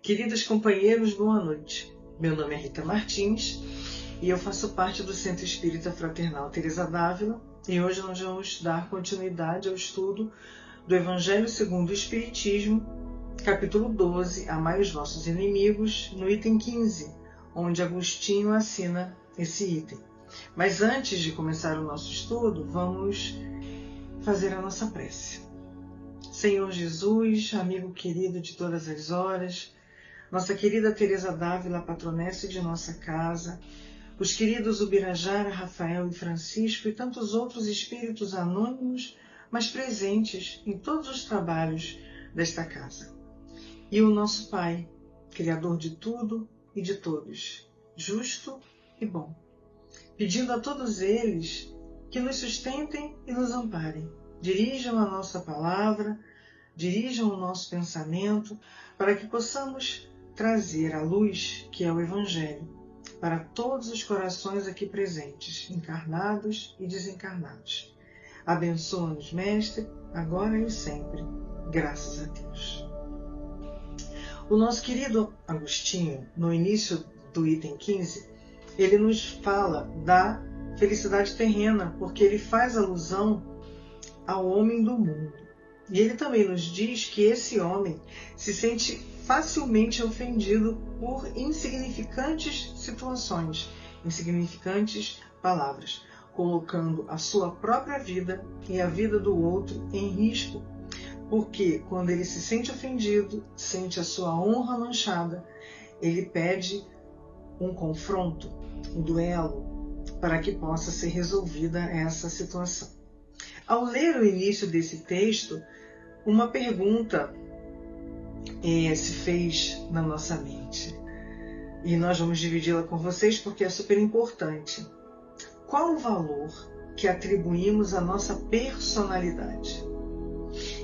Queridos companheiros, boa noite. Meu nome é Rita Martins e eu faço parte do Centro Espírita Fraternal Teresa d'Ávila e hoje nós vamos dar continuidade ao estudo do Evangelho segundo o Espiritismo, capítulo 12, Amai os vossos inimigos, no item 15, onde Agostinho assina esse item. Mas antes de começar o nosso estudo, vamos fazer a nossa prece. Senhor Jesus, amigo querido de todas as horas, nossa querida Teresa d'Ávila, patronessa de nossa casa, os queridos Ubirajara, Rafael e Francisco e tantos outros espíritos anônimos, mas presentes em todos os trabalhos desta casa. E o nosso Pai, Criador de tudo e de todos, justo e bom, pedindo a todos eles que nos sustentem e nos amparem, dirijam a nossa palavra, dirijam o nosso pensamento, para que possamos trazer a luz que é o Evangelho para todos os corações aqui presentes, encarnados e desencarnados. Abençoa-nos, Mestre, agora e sempre. Graças a Deus. O nosso querido Agostinho, no início do item 15, ele nos fala da felicidade terrena, porque ele faz alusão ao homem do mundo. E ele também nos diz que esse homem se sente facilmente ofendido por insignificantes situações, insignificantes palavras, colocando a sua própria vida e a vida do outro em risco, porque quando ele se sente ofendido, sente a sua honra manchada, ele pede um confronto, um duelo, para que possa ser resolvida essa situação. Ao ler o início desse texto, uma pergunta se fez na nossa mente. E nós vamos dividi-la com vocês porque é super importante. Qual o valor que atribuímos à nossa personalidade?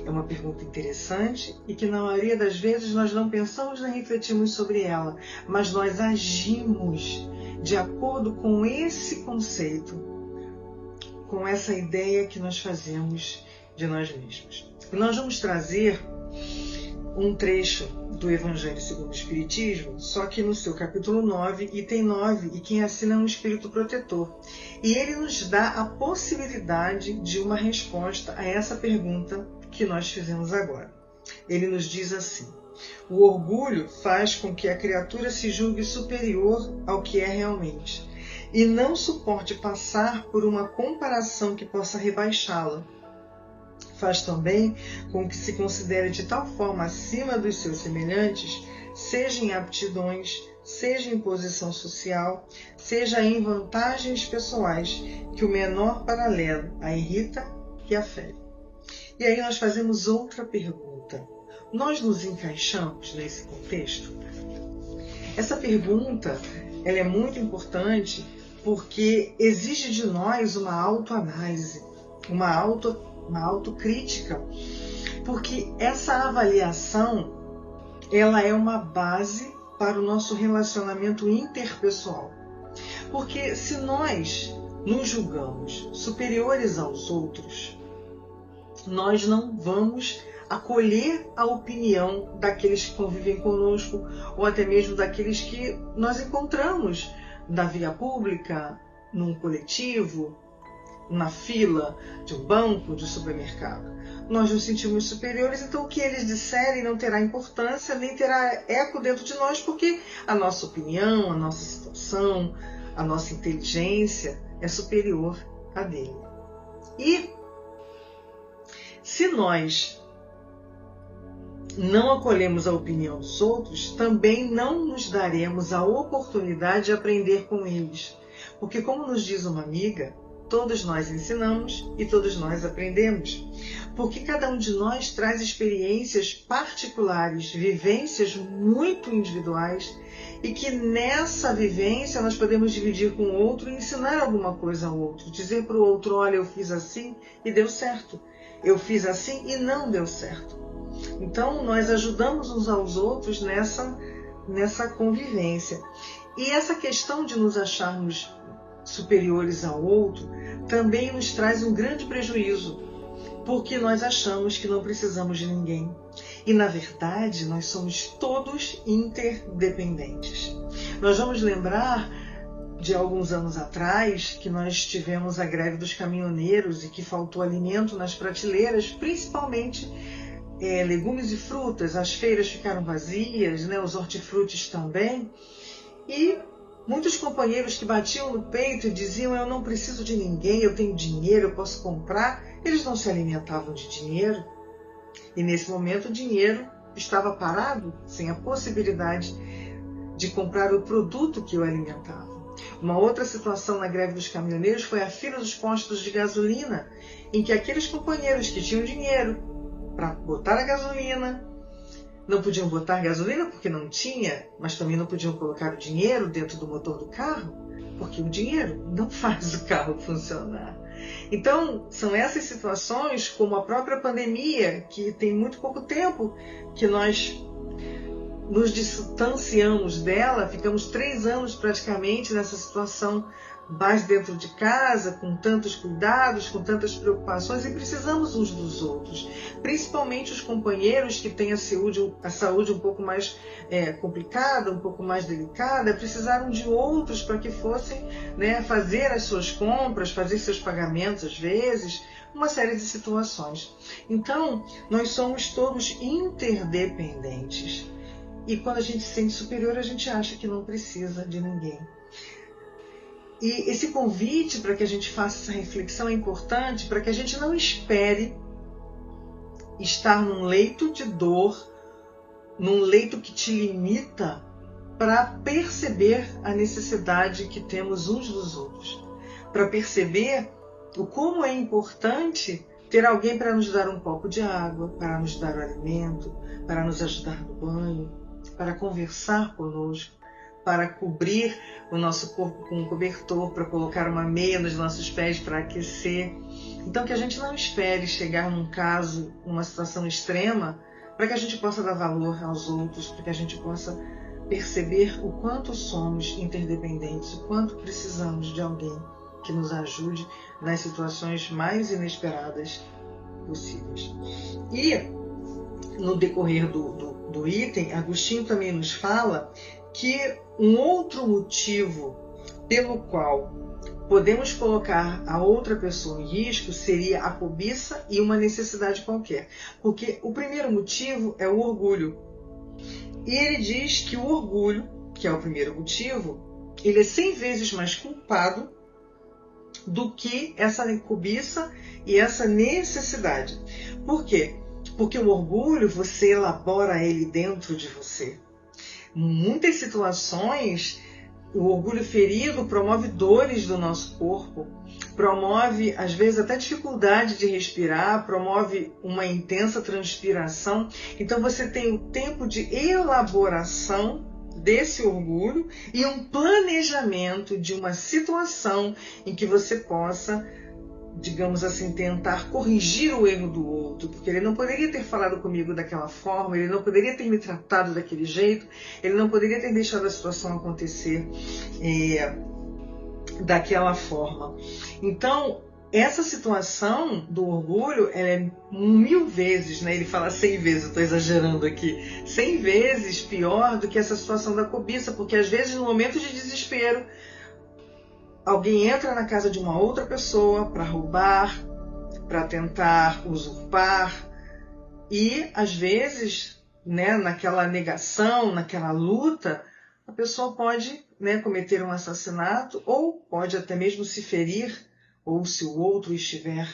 É uma pergunta interessante e que na maioria das vezes nós não pensamos nem refletimos sobre ela, mas nós agimos de acordo com esse conceito, com essa ideia que nós fazemos de nós mesmos. E nós vamos trazer um trecho do Evangelho segundo o Espiritismo, só que no seu capítulo 9, item 9, e quem assina é um espírito protetor. E ele nos dá a possibilidade de uma resposta a essa pergunta que nós fizemos agora. Ele nos diz assim: o orgulho faz com que a criatura se julgue superior ao que é realmente, e não suporte passar por uma comparação que possa rebaixá-la. Faz também com que se considere de tal forma acima dos seus semelhantes, seja em aptidões, seja em posição social, seja em vantagens pessoais, que o menor paralelo a irrita e a fere. E aí nós fazemos outra pergunta. Nós nos encaixamos nesse contexto? Essa pergunta ela é muito importante porque exige de nós uma autoanálise, uma autocrítica, porque essa avaliação ela é uma base para o nosso relacionamento interpessoal. Porque se nós nos julgamos superiores aos outros, nós não vamos acolher a opinião daqueles que convivem conosco ou até mesmo daqueles que nós encontramos na via pública, num coletivo, na fila de um banco, de um supermercado. Nós nos sentimos superiores, então o que eles disserem não terá importância, nem terá eco dentro de nós, porque a nossa opinião, a nossa situação, a nossa inteligência é superior à dele. E se nós não acolhemos a opinião dos outros, também não nos daremos a oportunidade de aprender com eles. Porque, como nos diz uma amiga, todos nós ensinamos e todos nós aprendemos. Porque cada um de nós traz experiências particulares, vivências muito individuais, e que nessa vivência nós podemos dividir com o outro e ensinar alguma coisa ao outro. Dizer para o outro: olha, eu fiz assim e deu certo. Eu fiz assim e não deu certo. Então, nós ajudamos uns aos outros nessa convivência. E essa questão de nos acharmos superiores ao outro também nos traz um grande prejuízo, porque nós achamos que não precisamos de ninguém. E, na verdade, nós somos todos interdependentes. Nós vamos lembrar de alguns anos atrás que nós tivemos a greve dos caminhoneiros e que faltou alimento nas prateleiras, principalmente legumes e frutas. As feiras ficaram vazias, né? Os hortifrutis também. E muitos companheiros que batiam no peito e diziam: eu não preciso de ninguém, eu tenho dinheiro, eu posso comprar. Eles não se alimentavam de dinheiro. E nesse momento o dinheiro estava parado, sem a possibilidade de comprar o produto que o alimentava. Uma outra situação na greve dos caminhoneiros foi a fila dos postos de gasolina, em que aqueles companheiros que tinham dinheiro para botar a gasolina, não podiam botar gasolina porque não tinha, mas também não podiam colocar o dinheiro dentro do motor do carro, porque o dinheiro não faz o carro funcionar. Então, são essas situações, como a própria pandemia, que tem muito pouco tempo que nós nos distanciamos dela, ficamos 3 anos praticamente nessa situação, mais dentro de casa, com tantos cuidados, com tantas preocupações, e precisamos uns dos outros. Principalmente os companheiros que têm a saúde um pouco mais complicada, um pouco mais delicada, precisaram de outros para que fossem, né, fazer as suas compras, fazer seus pagamentos às vezes, uma série de situações. Então, nós somos todos interdependentes. E quando a gente se sente superior, a gente acha que não precisa de ninguém. E esse convite para que a gente faça essa reflexão é importante para que a gente não espere estar num leito de dor, num leito que te limita, para perceber a necessidade que temos uns dos outros. Para perceber o como é importante ter alguém para nos dar um copo de água, para nos dar o alimento, para nos ajudar no banho, para conversar conosco, para cobrir o nosso corpo com um cobertor, para colocar uma meia nos nossos pés para aquecer. Então, que a gente não espere chegar num caso, numa situação extrema, para que a gente possa dar valor aos outros, para que a gente possa perceber o quanto somos interdependentes, o quanto precisamos de alguém que nos ajude nas situações mais inesperadas possíveis. E, no decorrer do item, Agostinho também nos fala que um outro motivo pelo qual podemos colocar a outra pessoa em risco seria a cobiça e uma necessidade qualquer. Porque o primeiro motivo é o orgulho. E ele diz que o orgulho, que é o primeiro motivo, ele é 100 vezes mais culpado do que essa cobiça e essa necessidade. Por quê? Porque o orgulho, você elabora ele dentro de você. Em muitas situações, o orgulho ferido promove dores do nosso corpo, promove, às vezes, até dificuldade de respirar, promove uma intensa transpiração. Então, você tem o tempo de elaboração desse orgulho e um planejamento de uma situação em que você possa, digamos assim, tentar corrigir o erro do outro, porque ele não poderia ter falado comigo daquela forma, ele não poderia ter me tratado daquele jeito, ele não poderia ter deixado a situação acontecer daquela forma. Então, essa situação do orgulho, ela é 1000 vezes, né? Ele fala 100 vezes, eu estou exagerando aqui, 100 vezes pior do que essa situação da cobiça, porque às vezes no momento de desespero, alguém entra na casa de uma outra pessoa para roubar, para tentar usurpar, e às vezes, né, naquela negação, naquela luta, a pessoa pode, né, cometer um assassinato ou pode até mesmo se ferir, ou se o outro estiver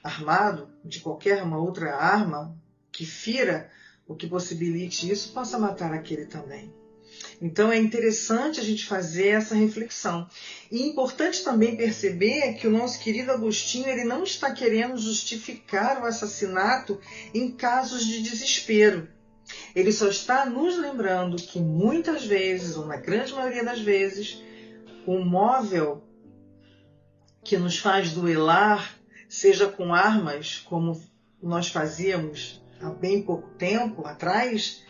armado de qualquer uma outra arma que fira, o que possibilite isso, possa matar aquele também. Então é interessante a gente fazer essa reflexão. E é importante também perceber que o nosso querido Agostinho, ele não está querendo justificar o assassinato em casos de desespero. Ele só está nos lembrando que muitas vezes, ou na grande maioria das vezes, o móvel que nos faz duelar, seja com armas, como nós fazíamos há bem pouco tempo atrás,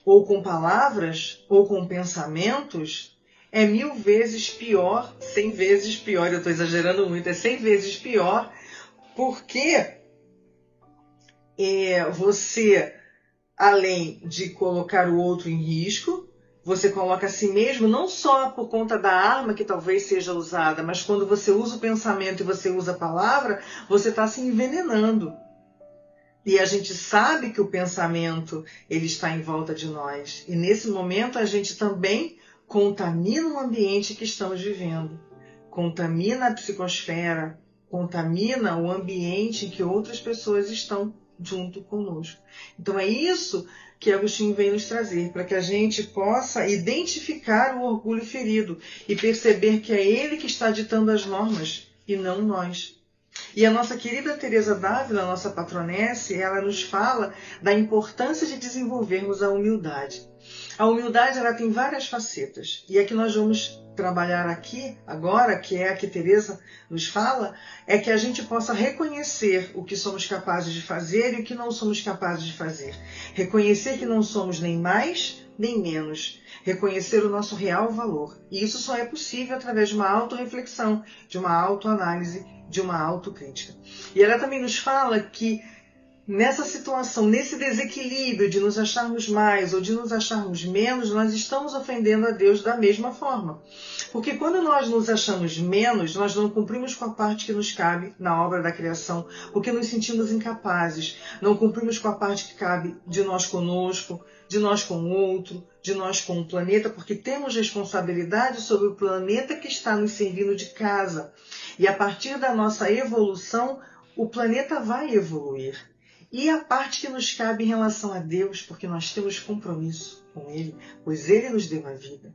ou com palavras, ou com pensamentos, é 1000 vezes pior, 100 vezes pior, eu estou exagerando muito, é 100 vezes pior, porque você, além de colocar o outro em risco, você coloca a si mesmo não só por conta da arma que talvez seja usada, mas quando você usa o pensamento e você usa a palavra, você está se envenenando. E a gente sabe que o pensamento ele está em volta de nós. E nesse momento a gente também contamina o ambiente que estamos vivendo. Contamina a psicosfera, contamina o ambiente em que outras pessoas estão junto conosco. Então é isso que Agostinho vem nos trazer, para que a gente possa identificar o orgulho ferido e perceber que é ele que está ditando as normas e não nós. E a nossa querida Teresa d'Ávila, a nossa patronesse, ela nos fala da importância de desenvolvermos a humildade. A humildade ela tem várias facetas. E a que nós vamos trabalhar aqui, agora, que é a que Teresa nos fala, é que a gente possa reconhecer o que somos capazes de fazer e o que não somos capazes de fazer. Reconhecer que não somos nem mais nem menos. Reconhecer o nosso real valor. E isso só é possível através de uma autorreflexão, de uma autoanálise, de uma autocrítica. E ela também nos fala que nessa situação, nesse desequilíbrio de nos acharmos mais ou de nos acharmos menos, nós estamos ofendendo a Deus da mesma forma. Porque quando nós nos achamos menos, nós não cumprimos com a parte que nos cabe na obra da criação, porque nos sentimos incapazes, não cumprimos com a parte que cabe de nós conosco, de nós com o outro, de nós com o planeta, porque temos responsabilidade sobre o planeta que está nos servindo de casa. E a partir da nossa evolução, o planeta vai evoluir. E a parte que nos cabe em relação a Deus, porque nós temos compromisso com Ele, pois Ele nos deu a vida.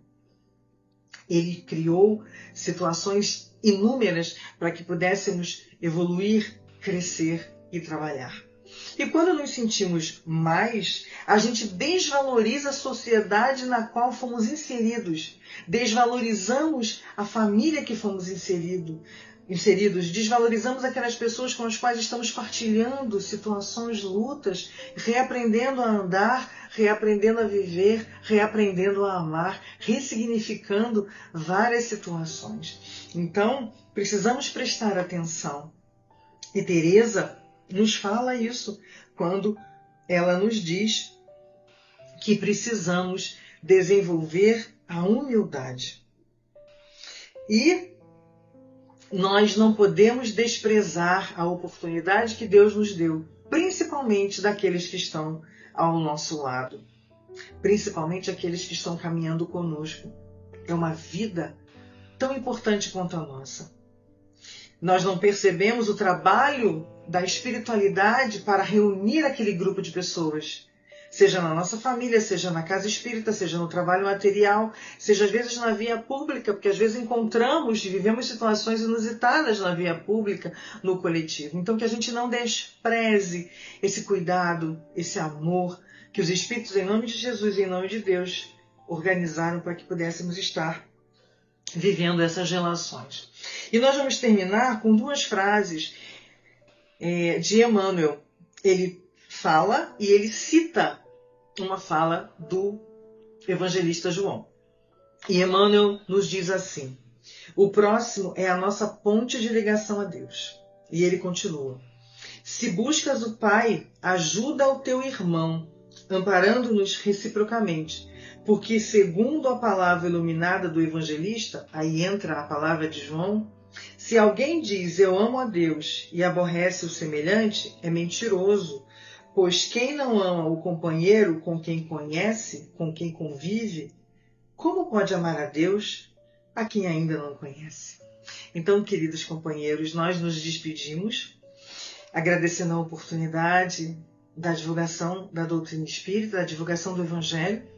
Ele criou situações inúmeras para que pudéssemos evoluir, crescer e trabalhar. E quando nos sentimos mais, a gente desvaloriza a sociedade na qual fomos inseridos, desvalorizamos a família que fomos inseridos, desvalorizamos aquelas pessoas com as quais estamos partilhando situações, lutas, reaprendendo a andar, reaprendendo a viver, reaprendendo a amar, ressignificando várias situações. Então, precisamos prestar atenção. E Teresa nos fala isso quando ela nos diz que precisamos desenvolver a humildade. E nós não podemos desprezar a oportunidade que Deus nos deu, principalmente daqueles que estão ao nosso lado, principalmente aqueles que estão caminhando conosco. É uma vida tão importante quanto a nossa. Nós não percebemos o trabalho da espiritualidade para reunir aquele grupo de pessoas, seja na nossa família, seja na casa espírita, seja no trabalho material, seja às vezes na via pública, porque às vezes encontramos e vivemos situações inusitadas na via pública, no coletivo. Então que a gente não despreze esse cuidado, esse amor que os Espíritos, em nome de Jesus e em nome de Deus, organizaram para que pudéssemos estar vivendo essas relações. E nós vamos terminar com duas frases de Emmanuel. Ele fala e ele cita uma fala do evangelista João. E Emmanuel nos diz assim: o próximo é a nossa ponte de ligação a Deus. E ele continua: se buscas o Pai, ajuda o teu irmão, amparando-nos reciprocamente. Porque, segundo a palavra iluminada do evangelista, aí entra a palavra de João, se alguém diz eu amo a Deus e aborrece o semelhante, é mentiroso, pois quem não ama o companheiro com quem conhece, com quem convive, como pode amar a Deus a quem ainda não conhece? Então, queridos companheiros, nós nos despedimos, agradecendo a oportunidade da divulgação da doutrina espírita, da divulgação do Evangelho,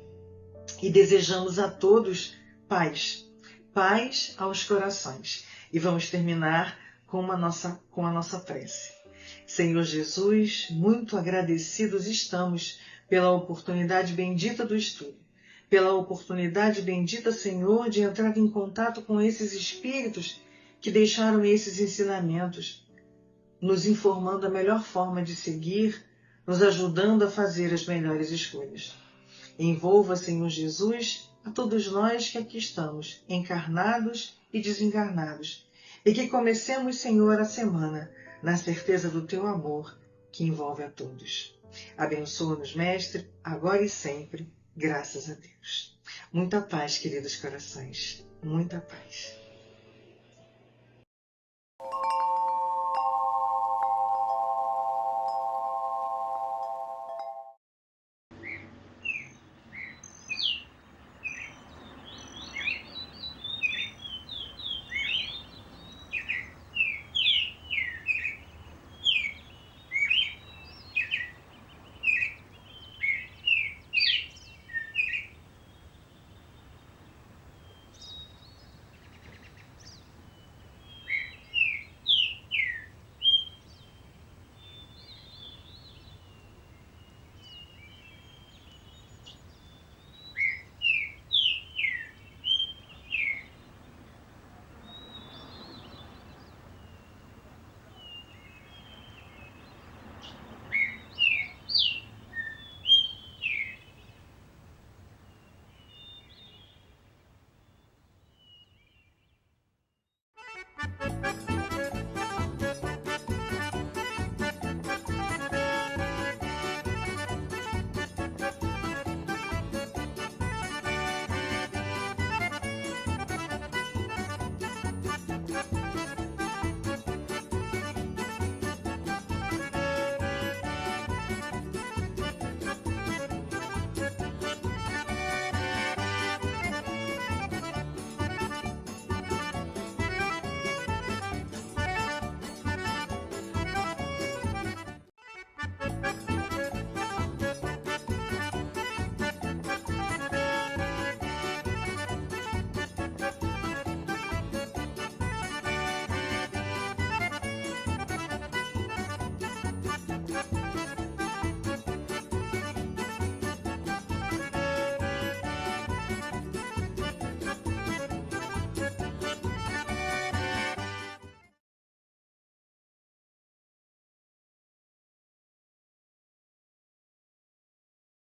e desejamos a todos paz, paz aos corações. E vamos terminar com a nossa prece. Senhor Jesus, muito agradecidos estamos pela oportunidade bendita do estudo, pela oportunidade bendita, Senhor, de entrar em contato com esses espíritos que deixaram esses ensinamentos, nos informando a melhor forma de seguir, nos ajudando a fazer as melhores escolhas. Envolva, Senhor Jesus, a todos nós que aqui estamos, encarnados e desencarnados, e que comecemos, Senhor, a semana na certeza do Teu amor que envolve a todos. Abençoa-nos, Mestre, agora e sempre, graças a Deus. Muita paz, queridos corações, muita paz.